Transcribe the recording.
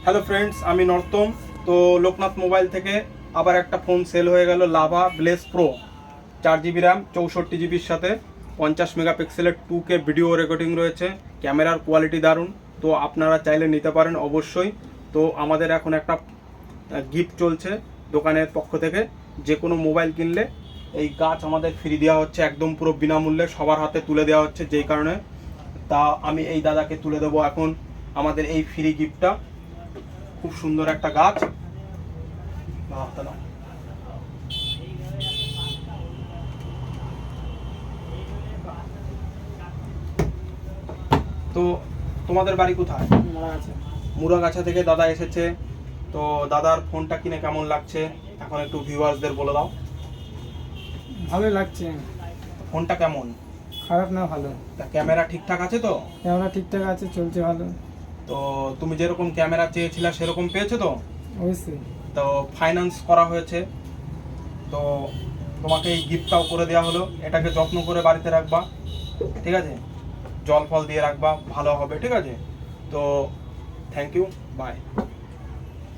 Hello friends, আমি নর্তম। তো Loknath mobile থেকে আবার একটা ফোন সেল হয়ে গেল, lava bless pro. 4 GB RAM, 64 GBর সাথে 50 মেগাপিক্সেলের 2K ভিডিও রেকর্ডিং রয়েছে। ক্যামেরার কোয়ালিটি দারুণ। তো আপনারা চাইলে নিতে পারেন অবশ্যই। তো আমাদের এখন একটা গিফট চলছে দোকানের পক্ষ থেকে। যে কোনো মোবাইল কিনলে এই গাছ আমাদের ফ্রি দেওয়া হচ্ছে, একদম পুরো বিনামূল্যে সবার হাতে তুলে দেওয়া হচ্ছে। যেই কারণে আমি এই দাদাকে তুলে দেবো এখন আমাদের এই ফ্রি গিফটটা। খুব সুন্দর একটা গাছ। তো তোমাদের বাড়ি কোথায়? মুরাগাছা থেকে দাদা এসেছে। তো দাদার ফোনটা কিনে কেমন লাগছে এখন একটু ভিউয়ার্সদের বলে দাও। ভালো লাগছে। ফোনটা কেমন? খারাপ না, ভালো। তা ক্যামেরা ঠিকঠাক আছে তো? ক্যামেরা ঠিকঠাক আছে, চলছে ভালো। তো তুমি যেরকম ক্যামেরা চেয়েছিলে সেরকম পেয়েছো তো? অবশ্যই। তো ফাইন্যান্স করা হয়েছে। তো তোমাকে এই গিফটটাও করে দেওয়া হলো। এটাকে যত্ন করে বাড়িতে রাখবা, ঠিক আছে? জল ফল দিয়ে রাখবা, ভালো হবে, ঠিক আছে? তো থ্যাংক ইউ, বাই।